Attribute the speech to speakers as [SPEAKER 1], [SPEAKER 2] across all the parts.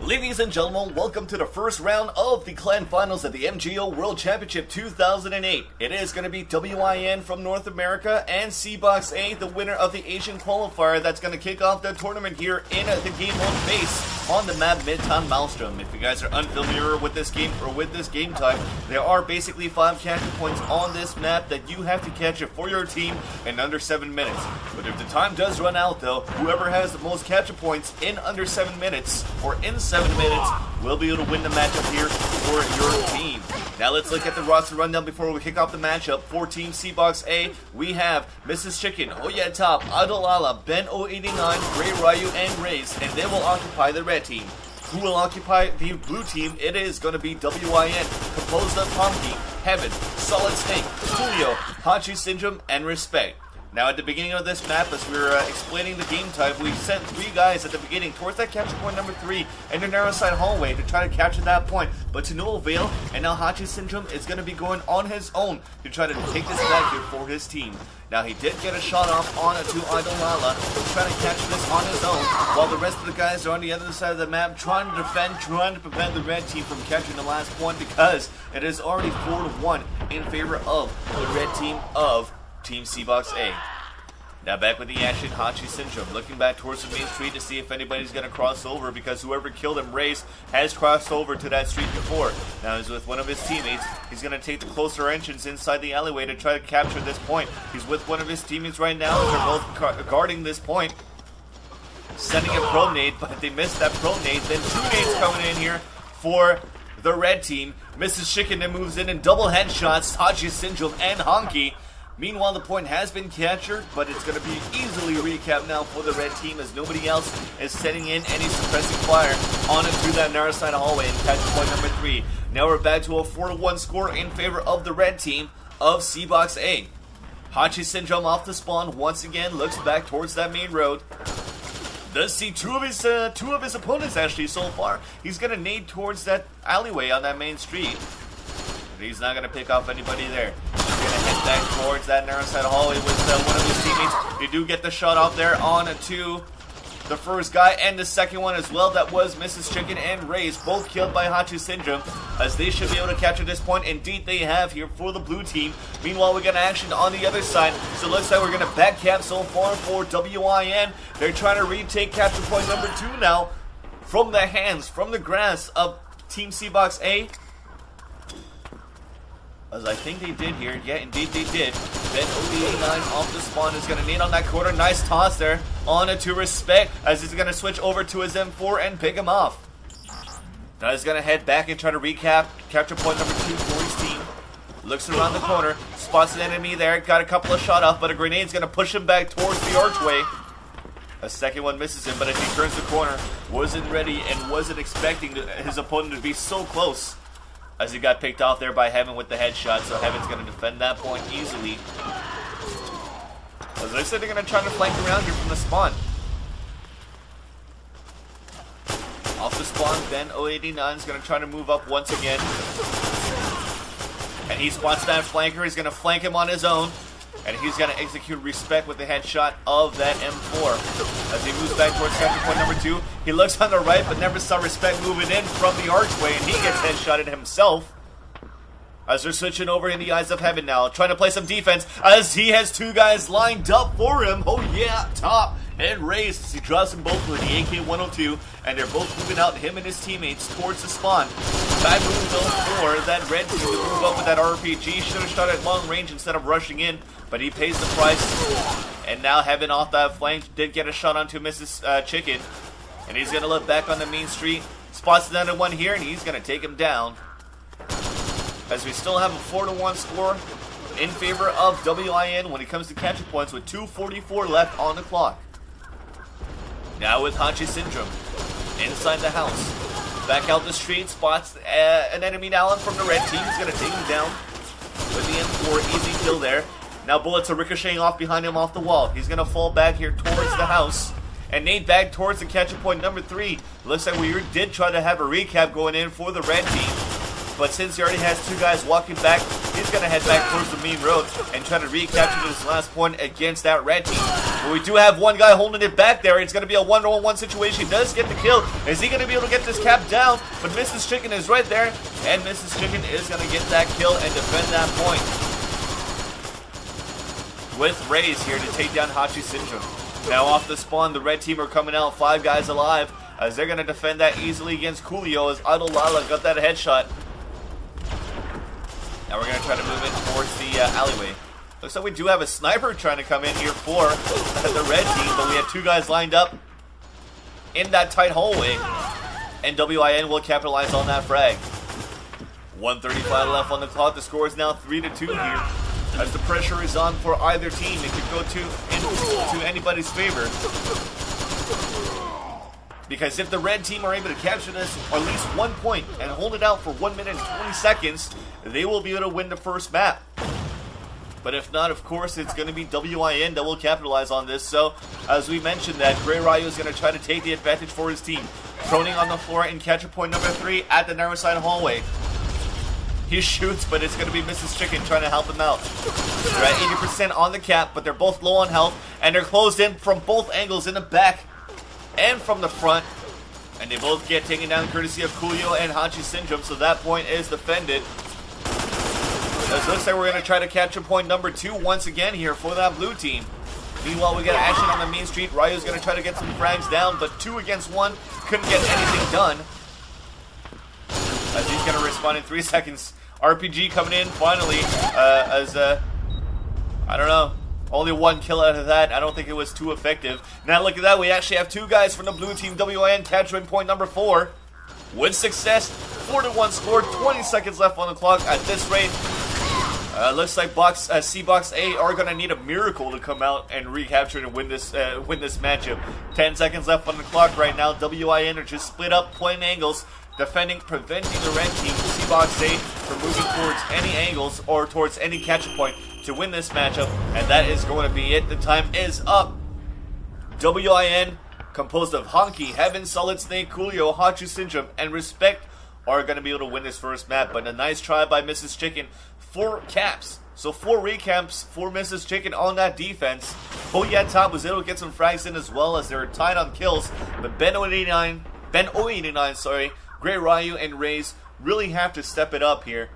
[SPEAKER 1] Ladies and gentlemen, welcome to the first round of the Clan Finals at the MGO World Championship 2008. It is going to be WiN from North America and CBox A, the winner of the Asian qualifier, that's going to kick off the tournament here in the Game 1 base on the map Midtown Maelstrom. If you guys are unfamiliar with this game or with this game type, there are basically 5 capture points on this map that you have to catch it for your team in under 7 minutes. But if the time does run out though, whoever has the most capture points in under 7 minutes or in 7 minutes will be able to win the matchup here for your team. Now let's look at the roster rundown before we kick off the matchup. For Team CBox A, we have Mrs. Chicken, hoyeah-top, Adolala, Ben 089, Gray-Ryu, and Raze, and they will occupy the red team. Who will occupy the blue team? It is going to be WiN, composed of Honkie, Heaven, Solid Snake, COOLIO, Hachi Syndrome, and Respect. Now at the beginning of this map, as we were explaining the game type, we sent 3 guys at the beginning towards that capture point number 3 in the narrow side hallway to try to capture that point, but to no avail, and now Hachi Syndrome is going to be going on his own to try to take this back here for his team. Now he did get a shot off on to Idolala, trying to capture this on his own, while the rest of the guys are on the other side of the map trying to defend, trying to prevent the red team from capturing the last point, because it is already 4-1 in favor of the red team of Team CBox A. Now back with the action, Hachi Syndrome looking back towards the main street to see if anybody's going to cross over, because whoever killed him, Race, has crossed over to that street before. Now he's with one of his teammates. He's going to take the closer entrance inside the alleyway to try to capture this point. He's with one of his teammates right now. They're both guarding this point, sending a pro nade, but they missed that pro nade. Then 2 nades coming in here for the red team. Mrs. Chicken then moves in and double headshots Hachi Syndrome and Honkie. Meanwhile, the point has been captured, but it's going to be easily recapped now for the red team, as nobody else is setting in any suppressing fire on and through that narrow side hallway and catch point number 3. Now we're back to a 4-1 score in favor of the red team of CBox A. Hachi Syndrome off the spawn once again, looks back towards that main road. Does see two of his opponents actually so far. He's going to nade towards that alleyway on that main street. But he's not going to pick off anybody there. He's going to head back towards that narrow side hallway with one of his teammates. They do get the shot off there on to the first guy and the second one as well. That was Mrs. Chicken and Raze, both killed by Hachi Syndrome, as they should be able to capture this point. Indeed they have here for the blue team. Meanwhile, we got action on the other side, so it looks like we're going to back cap so far for WiN. They're trying to retake capture point number 2 now from the hands, from the grass of Team CBox A. As I think they did here. Yeah, indeed they did. Ben 089 off the spawn is going to nade on that corner. Nice toss there on to Respect, as he's going to switch over to his M4 and pick him off. Now he's going to head back and try to capture point number 2 for his team. Looks around the corner, spots an enemy there, got a couple of shot off, but a grenade's going to push him back towards the archway. A second one misses him, but as he turns the corner, wasn't ready and wasn't expecting his opponent to be so close, as he got picked off there by Heaven with the headshot, so Heaven's going to defend that point easily. As I said, they're going to try to flank around here from the spawn. Off the spawn, Ben 089 is going to try to move up once again. And he spots that flanker. He's going to flank him on his own. And he's going to execute Respect with the headshot of that M4. As he moves back towards capture point number 2, he looks on the right, but never saw Respect moving in from the archway, and he gets headshotted himself. As they're switching over in the eyes of Heaven now, trying to play some defense, as he has 2 guys lined up for him. hoyeah-top and Raze, he draws them both with the AK-102, and they're both moving out, him and his teammates, towards the spawn. Bad move though for that red team to move up with that RPG. Should have shot at long range instead of rushing in, but he pays the price. And now Heaven off that flank did get a shot onto Mrs. Chicken, and he's going to look back on the main street. Spots another one here, and he's going to take him down. As we still have a 4-1 score in favor of WiN when it comes to capture points, with 2:44 left on the clock. Now with Hachi Syndrome inside the house. Back out the street, spots an enemy now from the red team. He's going to take him down with the M4. Easy kill there. Now bullets are ricocheting off behind him off the wall. He's going to fall back here towards the house and nade back towards the capture point number 3. Looks like we did try to have a recap going in for the red team. but since he already has 2 guys walking back, he's going to head back towards the main road and try to recapture this last point against that red team. But we do have one guy holding it back there. It's going to be a 1-on-1 situation. He does get the kill. Is he going to be able to get this cap down? But Mrs. Chicken is right there, and Mrs. Chicken is going to get that kill and defend that point. With Rays here to take down Hachi Syndrome. Now off the spawn, the red team are coming out, 5 guys alive, as they're going to defend that easily against COOLIO as Idol Lala got that headshot. Now we're going to try to move in towards the alleyway. Looks like we do have a sniper trying to come in here for the red team, but we have 2 guys lined up in that tight hallway, and WiN will capitalize on that frag. 1:35 left on the clock. The score is now 3-2 here. As the pressure is on for either team, it could go to anybody's favor. Because if the red team are able to capture this, or at least 1 point, and hold it out for 1 minute and 20 seconds, they will be able to win the first map. But if not, of course, it's going to be WiN that will capitalize on this. So, as we mentioned, that Gray-Ryu is going to try to take the advantage for his team. Proning on the floor in capture point number 3 at the narrow side hallway. He shoots, but it's going to be Mrs. Chicken trying to help him out. They're at 80% on the cap, but they're both low on health, and they're closed in from both angles, in the back and from the front. And they both get taken down courtesy of COOLIO and Hachi Syndrome, so that point is defended. It looks like we're going to try to capture point number 2 once again here for that blue team. Meanwhile, we got action on the main street. Ryu's going to try to get some frags down, but 2 against 1 couldn't get anything done. As he's going to respond in 3 seconds. RPG coming in finally, I don't know, only 1 kill out of that. I don't think it was too effective. Now look at that, we actually have 2 guys from the blue team, WiN capturing point number 4. With success, 4-1 score, 20 seconds left on the clock. At this rate, looks like CBox A are going to need a miracle to come out and recapture and win this matchup. 10 seconds left on the clock right now. WiN are just split up, playing angles, defending, preventing the red team, CBox A, from moving towards any angles or towards any capture point to win this matchup, and that is going to be it. The time is up. WiN, composed of Honkie, Heaven, Solid Snake, COOLIO, Hachi Syndrome, and Respect, are going to be able to win this first map, but a nice try by Mrs. Chicken. 4 caps, so 4 recaps for Mrs. Chicken on that defense. hoyeah-top was able to get some frags in as well, as they were tied on kills, but Ben 089, Gray-Ryu and Rays really have to step it up here,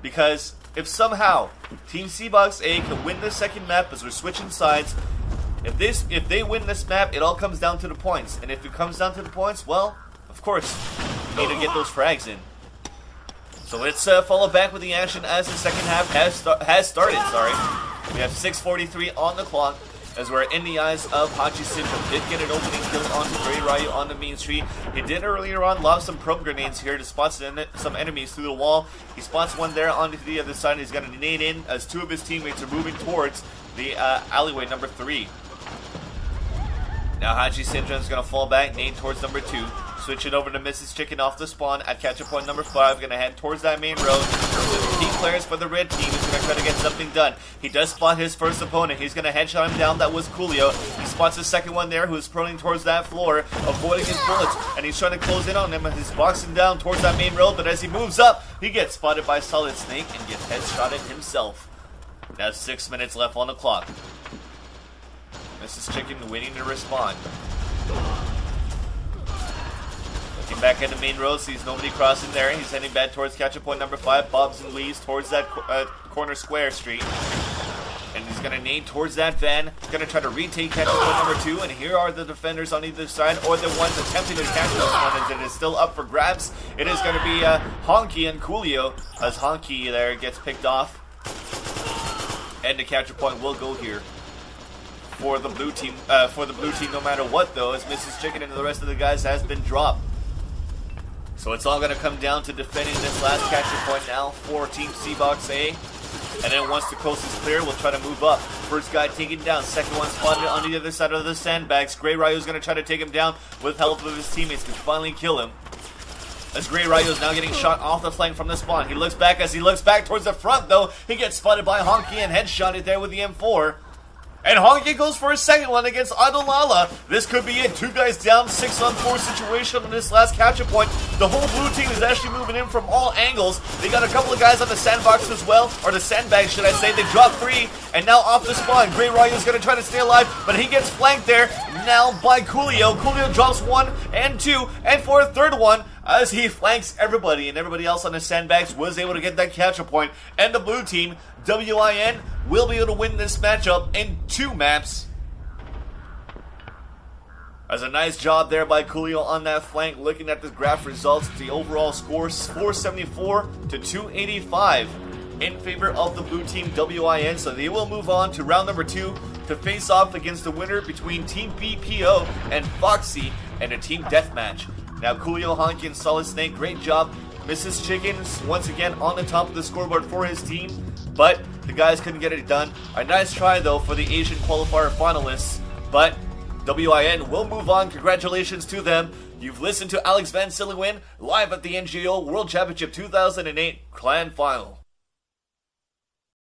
[SPEAKER 1] because if somehow Team CBox A can win this second map, as we're switching sides, if they win this map, it all comes down to the points, and if it comes down to the points, well, of course, you need to get those frags in. So let's follow back with the action as the second half has started. We have 6:43 on the clock. As we're in the eyes of Hachi Syndrome. Did get an opening kill onto Gray-Ryu on the main street. He did earlier on lob some probe grenades here to spot some enemies through the wall. He spots one there onto the other side. He's going to nade in as 2 of his teammates are moving towards the alleyway number 3. Now Hachi Syndrome is going to fall back, nade towards number 2. Switch it over to Mrs. Chicken off the spawn at capture point number 5. Going to head towards that main road. The key players for the red team is going to try to get something done. He does spot his first opponent. He's going to headshot him down. That was COOLIO. He spots the second one there, who's proning towards that floor, avoiding his bullets, and he's trying to close in on him, and he's boxing down towards that main road. But as he moves up, he gets spotted by Solid Snake and gets headshotted himself. Now 6 minutes left on the clock. Mrs. Chicken waiting to respond. Looking back at the main road, sees nobody crossing there. He's heading back towards capture point number 5, bobs and weaves towards that corner square street. And he's going to nade towards that van. He's going to try to retake capture point number 2. And here are the defenders on either side, or the ones attempting to capture this one, as it is still up for grabs. It is going to be Honkie and COOLIO, as Honkie there gets picked off. And the capture point will go here for the blue team. No matter what, though, as Mrs. Chicken and the rest of the guys has been dropped. So it's all going to come down to defending this last capture point now for Team CBox A. And then once the coast is clear, we'll try to move up. First guy taken down, second one spotted on the other side of the sandbags. Gray-Ryu is going to try to take him down with help of his teammates to finally kill him. As Gray-Ryu is now getting shot off the flank from the spawn. He looks back. As he looks back towards the front, though, he gets spotted by Honkie and headshotted there with the M4. and Honkie goes for a second one against Idolala. This could be it. 2 guys down, 6-on-4 situation on this last capture point. The whole blue team is actually moving in from all angles. They got a couple of guys on the sandbox as well, or the sandbag, should I say. They dropped 3, and now off the spawn. Gray-Ryu is going to try to stay alive, but he gets flanked there now by COOLIO. COOLIO drops 1 and 2, and for a third one, as he flanks everybody, and everybody else on the sandbags was able to get that capture point. And the blue team, WiN, will be able to win this matchup in 2 maps. As a nice job there by COOLIO on that flank. Looking at the graph results, the overall score is 474 to 285 in favor of the blue team, WiN. So they will move on to round number 2 to face off against the winner between Team BPO and faqs and a team deathmatch. Now COOLIO, Honkie, and Solid Snake, great job. Mrs. Chickens once again on the top of the scoreboard for his team, but the guys couldn't get it done. A nice try though for the Asian qualifier finalists, but WiN will move on. Congratulations to them. You've listened to Alex Van Silliwin live at the MGO World Championship 2008 Clan Final.